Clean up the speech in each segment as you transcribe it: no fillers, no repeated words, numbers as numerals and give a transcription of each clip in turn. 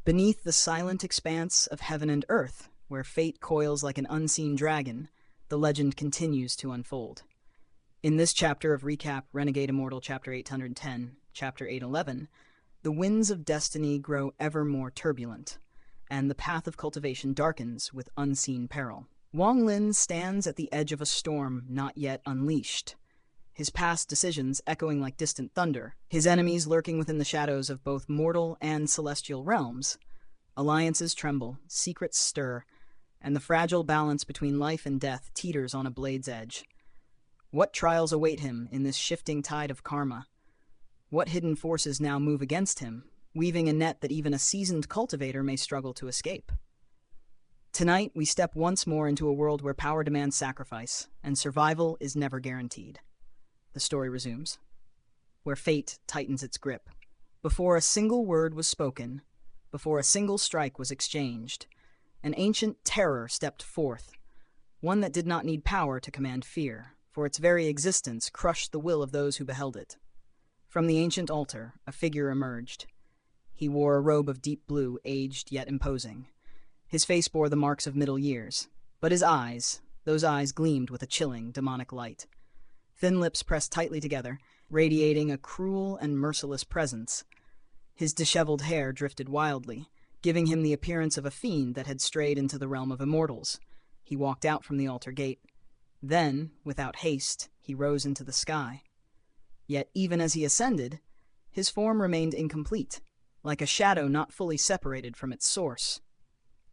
Beneath the silent expanse of heaven and earth, where fate coils like an unseen dragon, the legend continues to unfold. In this chapter of Recap Renegade Immortal Chapter 810, Chapter 811, the winds of destiny grow ever more turbulent, and the path of cultivation darkens with unseen peril. Wang Lin stands at the edge of a storm not yet unleashed, his past decisions echoing like distant thunder, his enemies lurking within the shadows of both mortal and celestial realms. Alliances tremble, secrets stir, and the fragile balance between life and death teeters on a blade's edge. What trials await him in this shifting tide of karma? What hidden forces now move against him, weaving a net that even a seasoned cultivator may struggle to escape? Tonight, we step once more into a world where power demands sacrifice, and survival is never guaranteed. The story resumes, where fate tightens its grip. Before a single word was spoken, before a single strike was exchanged, an ancient terror stepped forth, one that did not need power to command fear, for its very existence crushed the will of those who beheld it. From the ancient altar, a figure emerged. He wore a robe of deep blue, aged yet imposing. His face bore the marks of middle years, but his eyes, those eyes gleamed with a chilling, demonic light. Thin lips pressed tightly together, radiating a cruel and merciless presence. His disheveled hair drifted wildly, giving him the appearance of a fiend that had strayed into the realm of immortals. He walked out from the altar gate. Then, without haste, he rose into the sky. Yet even as he ascended, his form remained incomplete, like a shadow not fully separated from its source.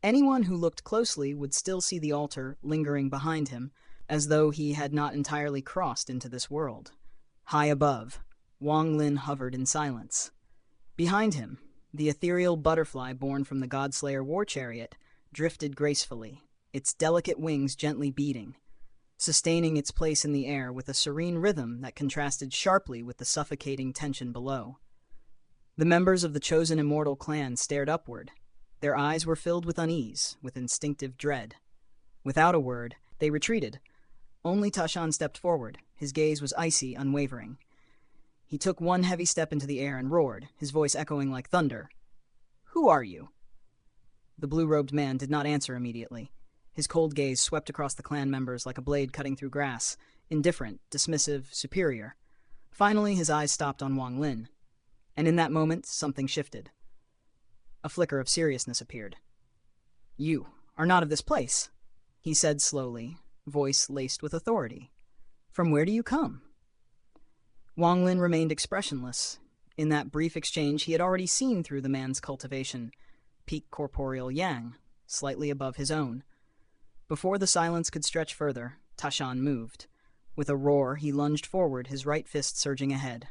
Anyone who looked closely would still see the altar lingering behind him, as though he had not entirely crossed into this world. High above, Wang Lin hovered in silence. Behind him, the ethereal butterfly born from the Godslayer war chariot drifted gracefully, its delicate wings gently beating, sustaining its place in the air with a serene rhythm that contrasted sharply with the suffocating tension below. The members of the chosen immortal clan stared upward. Their eyes were filled with unease, with instinctive dread. Without a word, they retreated. Only Tashan stepped forward. His gaze was icy, unwavering. He took one heavy step into the air and roared, his voice echoing like thunder. "Who are you?" The blue-robed man did not answer immediately. His cold gaze swept across the clan members like a blade cutting through grass, indifferent, dismissive, superior. Finally, his eyes stopped on Wang Lin. And in that moment, something shifted. A flicker of seriousness appeared. "You are not of this place," he said slowly, voice laced with authority. "From where do you come?" Wang Lin remained expressionless. In that brief exchange, he had already seen through the man's cultivation, peak corporeal yang, slightly above his own. Before the silence could stretch further, Tashan moved. With a roar, he lunged forward, his right fist surging ahead.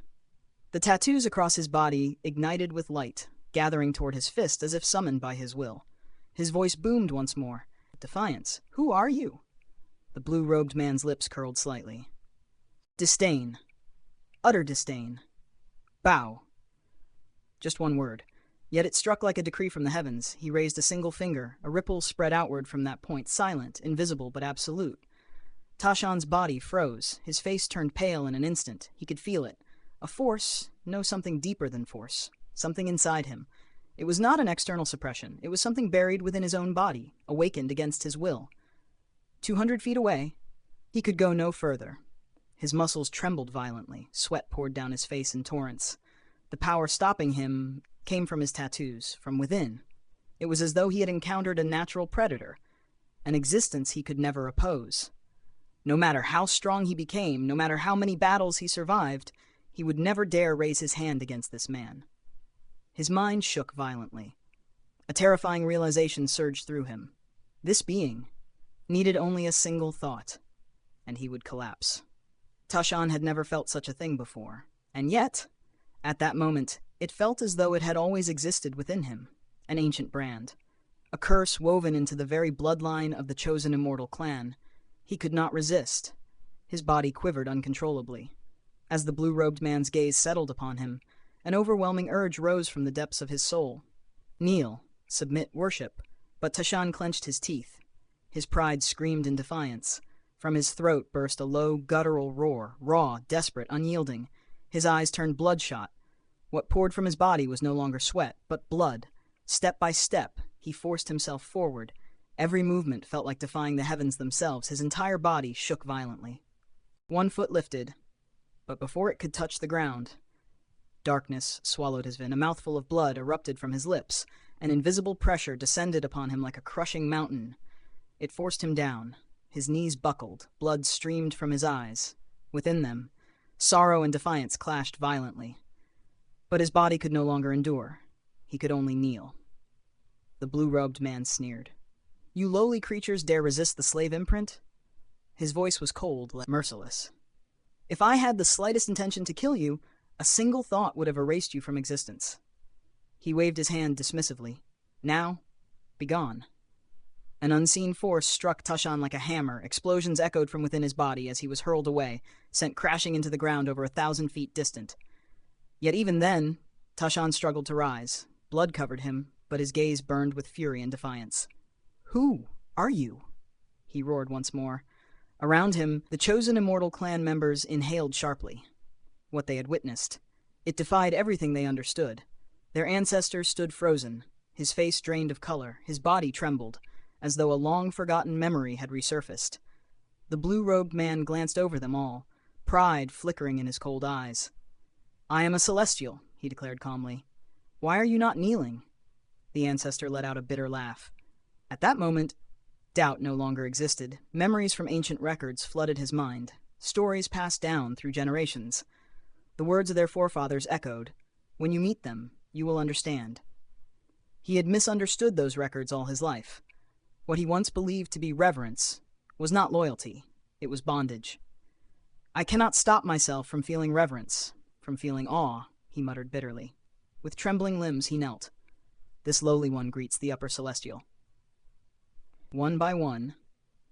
The tattoos across his body ignited with light, gathering toward his fist as if summoned by his will. His voice boomed once more. Defiance. "Who are you?" The blue-robed man's lips curled slightly. "Disdain. Utter disdain. Bow." Just one word. Yet it struck like a decree from the heavens. He raised a single finger. A ripple spread outward from that point, silent, invisible, but absolute. Tashan's body froze. His face turned pale in an instant. He could feel it. A force, no, something deeper than force. Something inside him. It was not an external suppression. It was something buried within his own body, awakened against his will. 200 feet away, he could go no further. His muscles trembled violently. Sweat poured down his face in torrents. The power stopping him came from his tattoos, from within. It was as though he had encountered a natural predator, an existence he could never oppose. No matter how strong he became, no matter how many battles he survived, he would never dare raise his hand against this man. His mind shook violently. A terrifying realization surged through him. This being needed only a single thought, and he would collapse. Tashan had never felt such a thing before, and yet, at that moment, it felt as though it had always existed within him, an ancient brand, a curse woven into the very bloodline of the chosen immortal clan. He could not resist. His body quivered uncontrollably. As the blue-robed man's gaze settled upon him, an overwhelming urge rose from the depths of his soul. Kneel, submit, worship. But Tashan clenched his teeth. His pride screamed in defiance. From his throat burst a low, guttural roar, raw, desperate, unyielding. His eyes turned bloodshot. What poured from his body was no longer sweat, but blood, Step by step, he forced himself forward. Every movement felt like defying the heavens themselves. His entire body shook violently. One foot lifted, but before it could touch the ground, darkness swallowed his vein. A mouthful of blood erupted from his lips. An invisible pressure descended upon him like a crushing mountain. It forced him down. His knees buckled. Blood streamed from his eyes. Within them, sorrow and defiance clashed violently. But his body could no longer endure. He could only kneel. The blue-robed man sneered. "You lowly creatures dare resist the slave imprint?" His voice was cold, merciless. "If I had the slightest intention to kill you, a single thought would have erased you from existence." He waved his hand dismissively. "Now, begone." An unseen force struck Tashan like a hammer. Explosions echoed from within his body as he was hurled away, sent crashing into the ground over 1,000 feet distant. Yet even then, Tashan struggled to rise. Blood covered him, but his gaze burned with fury and defiance. "Who are you?" he roared once more. Around him, the chosen immortal clan members inhaled sharply. What they had witnessed. It defied everything they understood. Their ancestors stood frozen, his face drained of color, his body trembled, as though a long-forgotten memory had resurfaced. The blue-robed man glanced over them all, pride flickering in his cold eyes. "I am a celestial," he declared calmly. "Why are you not kneeling?" The ancestor let out a bitter laugh. At that moment, doubt no longer existed. Memories from ancient records flooded his mind, stories passed down through generations. The words of their forefathers echoed. "When you meet them, you will understand." He had misunderstood those records all his life. What he once believed to be reverence was not loyalty, it was bondage. "I cannot stop myself from feeling reverence, from feeling awe," he muttered bitterly. With trembling limbs he knelt. This lowly one greets the upper celestial. One by one,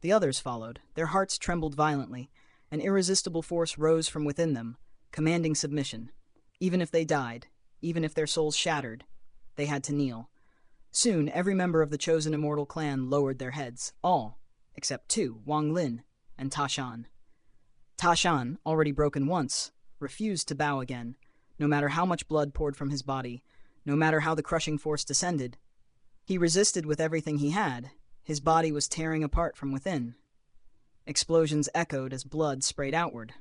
the others followed. Their hearts trembled violently. An irresistible force rose from within them, commanding submission. Even if they died, even if their souls shattered, they had to kneel. Soon, every member of the chosen immortal clan lowered their heads, all, except two, Wang Lin and Tashan. Tashan, already broken once, refused to bow again, no matter how much blood poured from his body, no matter how the crushing force descended. He resisted with everything he had. His body was tearing apart from within. Explosions echoed as blood sprayed outward.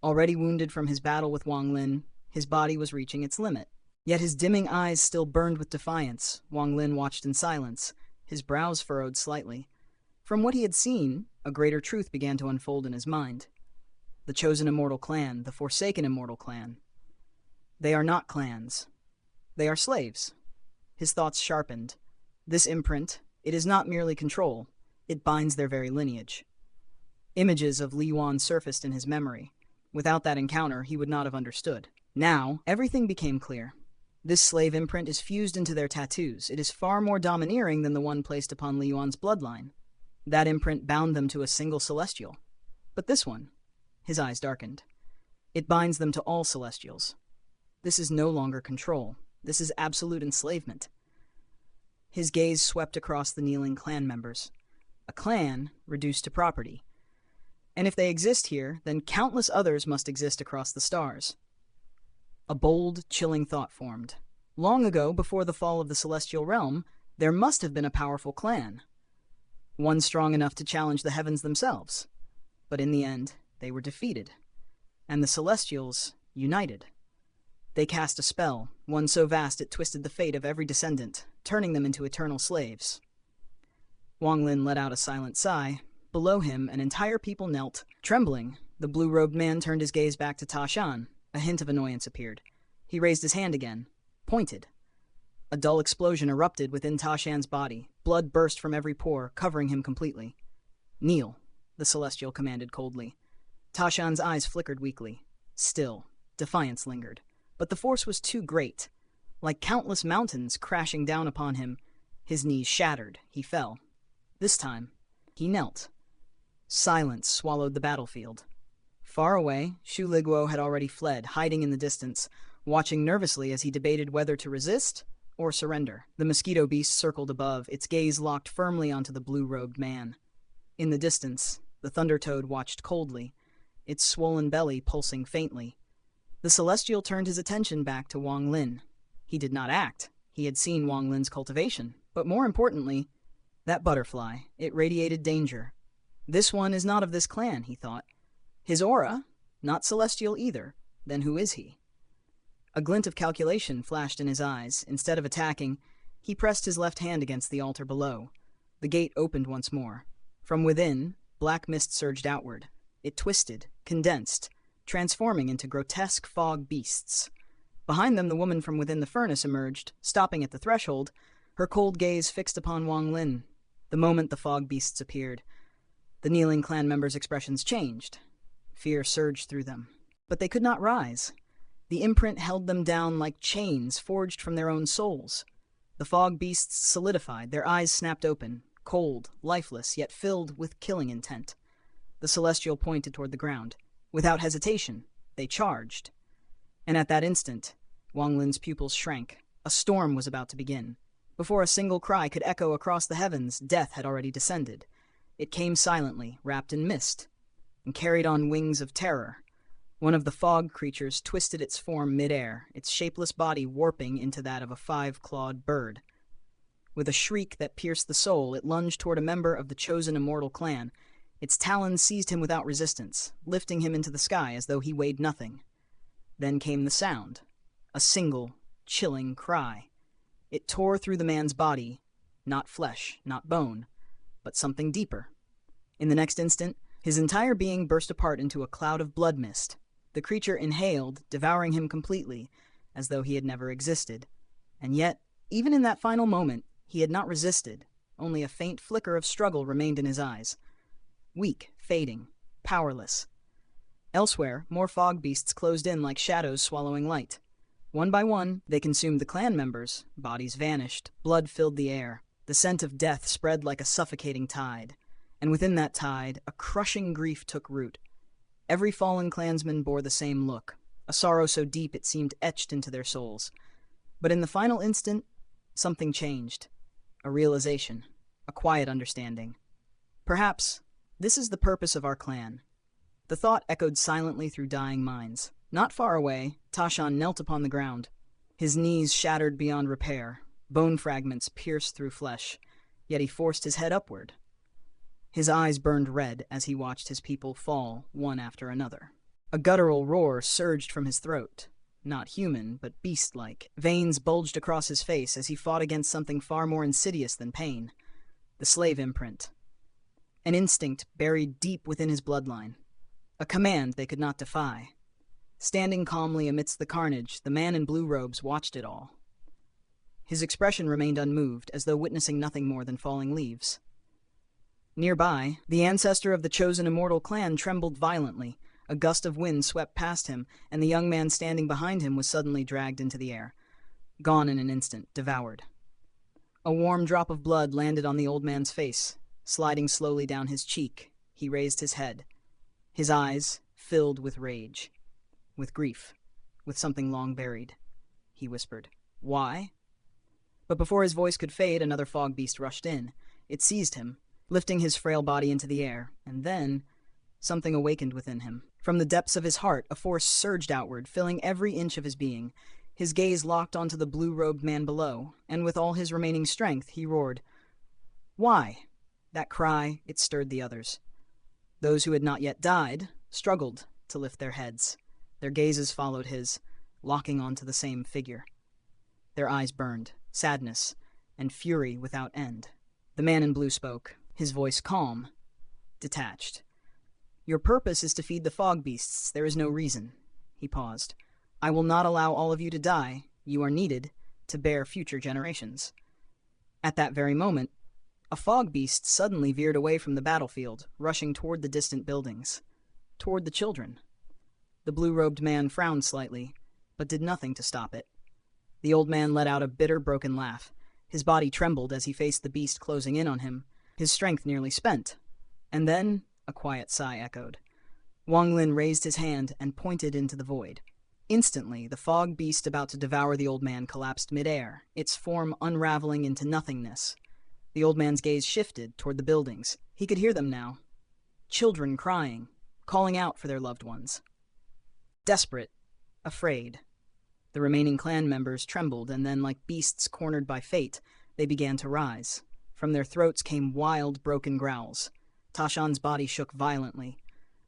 Already wounded from his battle with Wang Lin, his body was reaching its limit. Yet his dimming eyes still burned with defiance. Wang Lin watched in silence, his brows furrowed slightly. From what he had seen, a greater truth began to unfold in his mind. The chosen immortal clan, the forsaken immortal clan. They are not clans. They are slaves. His thoughts sharpened. This imprint, it is not merely control, it binds their very lineage. Images of Li Yuan surfaced in his memory. Without that encounter, he would not have understood. Now, everything became clear. This slave imprint is fused into their tattoos. It is far more domineering than the one placed upon Li Yuan's bloodline. That imprint bound them to a single celestial. But this one, his eyes darkened. It binds them to all celestials. This is no longer control. This is absolute enslavement. His gaze swept across the kneeling clan members. A clan reduced to property. And if they exist here, then countless others must exist across the stars. A bold, chilling thought formed. Long ago, before the fall of the celestial realm, there must have been a powerful clan. One strong enough to challenge the heavens themselves. But in the end, they were defeated. And the celestials united. They cast a spell, one so vast it twisted the fate of every descendant, turning them into eternal slaves. Wang Lin let out a silent sigh. Below him, an entire people knelt. Trembling, the blue-robed man turned his gaze back to Tashan. A hint of annoyance appeared. He raised his hand again, pointed. A dull explosion erupted within Tashan's body. Blood burst from every pore, covering him completely. "Kneel," the celestial commanded coldly. Tashan's eyes flickered weakly. Still, defiance lingered. But the force was too great. Like countless mountains crashing down upon him, his knees shattered. He fell. This time, he knelt. Silence swallowed the battlefield. Far away, Shu Liguo had already fled, hiding in the distance, watching nervously as he debated whether to resist or surrender. The mosquito beast circled above, its gaze locked firmly onto the blue-robed man. In the distance, the thunder toad watched coldly, its swollen belly pulsing faintly. The celestial turned his attention back to Wang Lin. He did not act. He had seen Wang Lin's cultivation, but more importantly, that butterfly. It radiated danger. This one is not of this clan, he thought. His aura? Not celestial either. Then who is he? A glint of calculation flashed in his eyes. Instead of attacking, he pressed his left hand against the altar below. The gate opened once more. From within, black mist surged outward. It twisted, condensed, transforming into grotesque fog beasts. Behind them, the woman from within the furnace emerged, stopping at the threshold, her cold gaze fixed upon Wang Lin. The moment the fog beasts appeared, the kneeling clan members' expressions changed. Fear surged through them. But they could not rise. The imprint held them down like chains forged from their own souls. The fog beasts solidified, their eyes snapped open, cold, lifeless, yet filled with killing intent. The celestial pointed toward the ground. Without hesitation, they charged. And at that instant, Wang Lin's pupils shrank. A storm was about to begin. Before a single cry could echo across the heavens, death had already descended. It came silently, wrapped in mist, and carried on wings of terror. One of the fog creatures twisted its form mid-air, its shapeless body warping into that of a 5-clawed bird. With a shriek that pierced the soul, it lunged toward a member of the chosen immortal clan. Its talons seized him without resistance, lifting him into the sky as though he weighed nothing. Then came the sound, a single, chilling cry. It tore through the man's body, not flesh, not bone, but something deeper. In the next instant, his entire being burst apart into a cloud of blood mist. The creature inhaled, devouring him completely, as though he had never existed. And yet, even in that final moment, he had not resisted. Only a faint flicker of struggle remained in his eyes. Weak, fading, powerless. Elsewhere, more fog beasts closed in like shadows swallowing light. One by one, they consumed the clan members. Bodies vanished. Blood filled the air. The scent of death spread like a suffocating tide. And within that tide, a crushing grief took root. Every fallen clansman bore the same look, a sorrow so deep it seemed etched into their souls. But in the final instant, something changed. A realization. A quiet understanding. Perhaps this is the purpose of our clan. The thought echoed silently through dying minds. Not far away, Tashan knelt upon the ground. His knees shattered beyond repair. Bone fragments pierced through flesh. Yet he forced his head upward. His eyes burned red as he watched his people fall, one after another. A guttural roar surged from his throat. Not human, but beast-like. Veins bulged across his face as he fought against something far more insidious than pain. The slave imprint. An instinct buried deep within his bloodline. A command they could not defy. Standing calmly amidst the carnage, the man in blue robes watched it all. His expression remained unmoved, as though witnessing nothing more than falling leaves. Nearby, the ancestor of the chosen immortal clan trembled violently. A gust of wind swept past him, and the young man standing behind him was suddenly dragged into the air. Gone in an instant, devoured. A warm drop of blood landed on the old man's face. Sliding slowly down his cheek, he raised his head. His eyes filled with rage. With grief. With something long buried. He whispered, "Why?" But before his voice could fade, another fog beast rushed in. It seized him, lifting his frail body into the air, and then something awakened within him. From the depths of his heart, a force surged outward, filling every inch of his being. His gaze locked onto the blue-robed man below, and with all his remaining strength, he roared, "Why?" That cry, it stirred the others. Those who had not yet died struggled to lift their heads. Their gazes followed his, locking onto the same figure. Their eyes burned, sadness, and fury without end. The man in blue spoke, his voice calm, detached. "Your purpose is to feed the fog beasts. There is no reason." He paused. "I will not allow all of you to die. You are needed to bear future generations." At that very moment, a fog beast suddenly veered away from the battlefield, rushing toward the distant buildings, toward the children. The blue-robed man frowned slightly, but did nothing to stop it. The old man let out a bitter, broken laugh. His body trembled as he faced the beast closing in on him, his strength nearly spent. And then a quiet sigh echoed. Wang Lin raised his hand and pointed into the void. Instantly, the fog beast about to devour the old man collapsed midair, its form unraveling into nothingness. The old man's gaze shifted toward the buildings. He could hear them now. Children crying, calling out for their loved ones. Desperate, afraid. The remaining clan members trembled, and then, like beasts cornered by fate, they began to rise. From their throats came wild, broken growls. Tashan's body shook violently.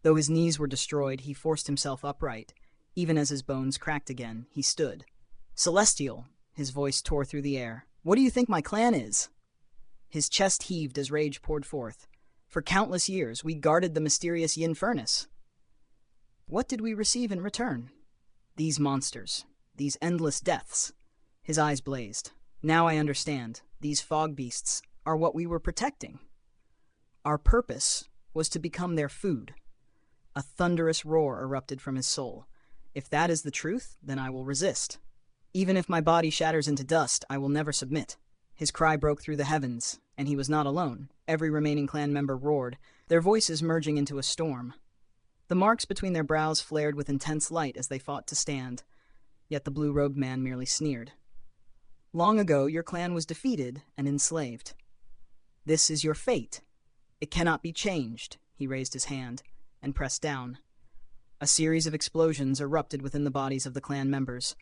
Though his knees were destroyed, he forced himself upright. Even as his bones cracked again, he stood. "Celestial!" His voice tore through the air. "What do you think my clan is?" His chest heaved as rage poured forth. "For countless years, we guarded the mysterious Yin furnace. What did we receive in return? These monsters. These endless deaths." His eyes blazed. "Now I understand. These fog beasts are what we were protecting. Our purpose was to become their food." A thunderous roar erupted from his soul. "If that is the truth, then I will resist. Even if my body shatters into dust, I will never submit." His cry broke through the heavens, and he was not alone. Every remaining clan member roared, their voices merging into a storm. The marks between their brows flared with intense light as they fought to stand, yet the blue-robed man merely sneered. "Long ago, your clan was defeated and enslaved. This is your fate. It cannot be changed." He raised his hand and pressed down. A series of explosions erupted within the bodies of the clan members.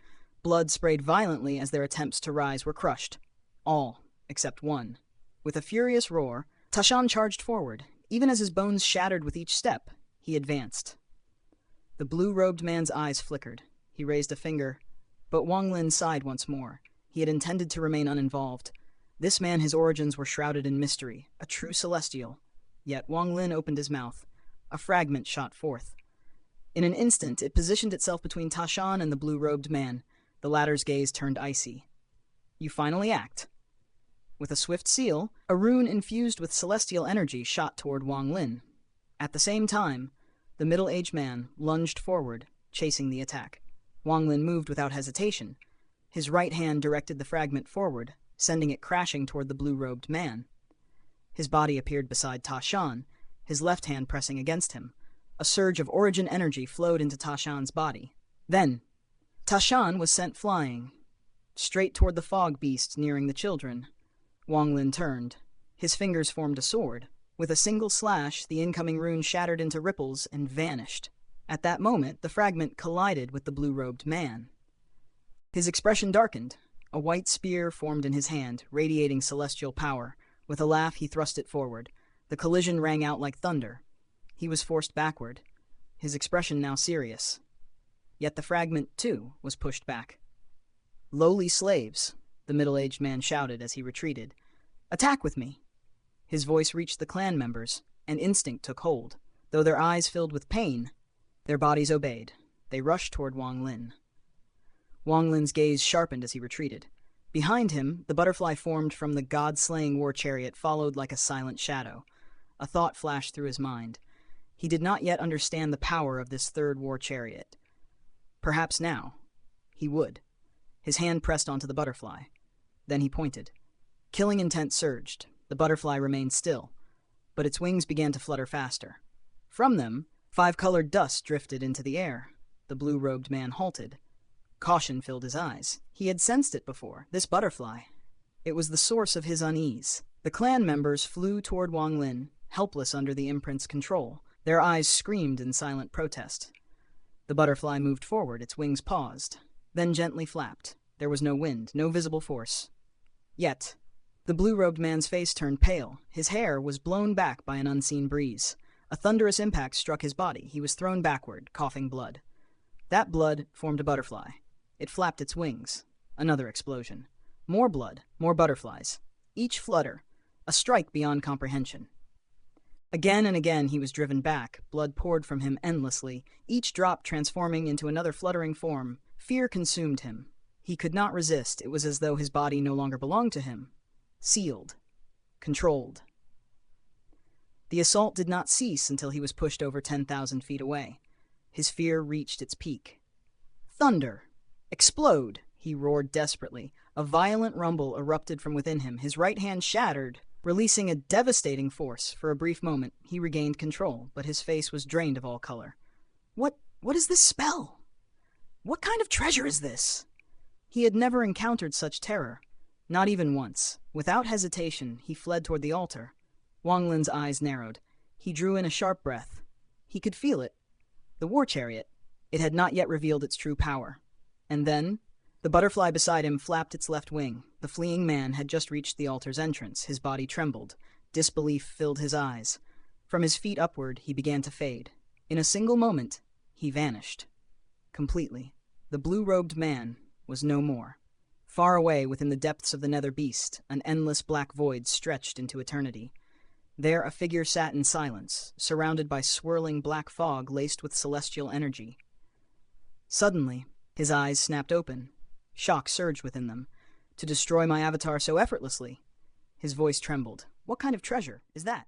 Blood sprayed violently as their attempts to rise were crushed. All except one. With a furious roar, Tashan charged forward. Even as his bones shattered with each step, he advanced. The blue-robed man's eyes flickered. He raised a finger, but Wang Lin sighed once more. He had intended to remain uninvolved. This man, his origins were shrouded in mystery, a true celestial. Yet Wang Lin opened his mouth. A fragment shot forth. In an instant, it positioned itself between Tashan and the blue-robed man. The latter's gaze turned icy. "You finally act." With a swift seal, a rune infused with celestial energy shot toward Wang Lin. At the same time, the middle-aged man lunged forward, chasing the attack. Wang Lin moved without hesitation. His right hand directed the fragment forward, sending it crashing toward the blue-robed man. His body appeared beside Tashan, his left hand pressing against him. A surge of origin energy flowed into Tashan's body. Then, Tashan was sent flying, straight toward the fog beast nearing the children. Wang Lin turned. His fingers formed a sword. With a single slash, the incoming rune shattered into ripples and vanished. At that moment, the fragment collided with the blue-robed man. His expression darkened. A white spear formed in his hand, radiating celestial power. With a laugh, he thrust it forward. The collision rang out like thunder. He was forced backward, his expression now serious. Yet the fragment, too, was pushed back. "Lowly slaves," the middle-aged man shouted as he retreated. "Attack with me." His voice reached the clan members, and instinct took hold. Though their eyes filled with pain, their bodies obeyed. They rushed toward Wang Lin. Wang Lin's gaze sharpened as he retreated. Behind him, the butterfly formed from the god-slaying war chariot followed like a silent shadow. A thought flashed through his mind. He did not yet understand the power of this third war chariot. Perhaps now, he would. His hand pressed onto the butterfly. Then he pointed. Killing intent surged. The butterfly remained still, but its wings began to flutter faster. From them, 5-colored dust drifted into the air. The blue-robed man halted. Caution filled his eyes. He had sensed it before, this butterfly. It was the source of his unease. The clan members flew toward Wang Lin, helpless under the imprint's control. Their eyes screamed in silent protest. The butterfly moved forward, its wings paused, then gently flapped. There was no wind, no visible force. Yet, the blue-robed man's face turned pale. His hair was blown back by an unseen breeze. A thunderous impact struck his body. He was thrown backward, coughing blood. That blood formed a butterfly. It flapped its wings. Another explosion. More blood, more butterflies. Each flutter, a strike beyond comprehension. Again and again he was driven back. Blood poured from him endlessly, each drop transforming into another fluttering form. Fear consumed him. He could not resist. It was as though his body no longer belonged to him. Sealed. Controlled. The assault did not cease until he was pushed over 10,000 feet away. His fear reached its peak. Thunder! Explode! He roared desperately. A violent rumble erupted from within him. His right hand shattered, releasing a devastating force. For a brief moment, he regained control, but his face was drained of all color. What is this spell? What kind of treasure is this? He had never encountered such terror. Not even once. Without hesitation, he fled toward the altar. Wang Lin's eyes narrowed. He drew in a sharp breath. He could feel it. The war chariot. It had not yet revealed its true power. And then, The butterfly beside him flapped its left wing. The fleeing man had just reached the altar's entrance. His body trembled. Disbelief filled his eyes. From his feet upward, he began to fade. In a single moment, he vanished. Completely. The blue-robed man was no more. Far away, within the depths of the nether beast, an endless black void stretched into eternity. There a figure sat in silence, surrounded by swirling black fog laced with celestial energy. Suddenly, his eyes snapped open. Shock surged within them. To destroy my avatar so effortlessly? His voice trembled. What kind of treasure is that?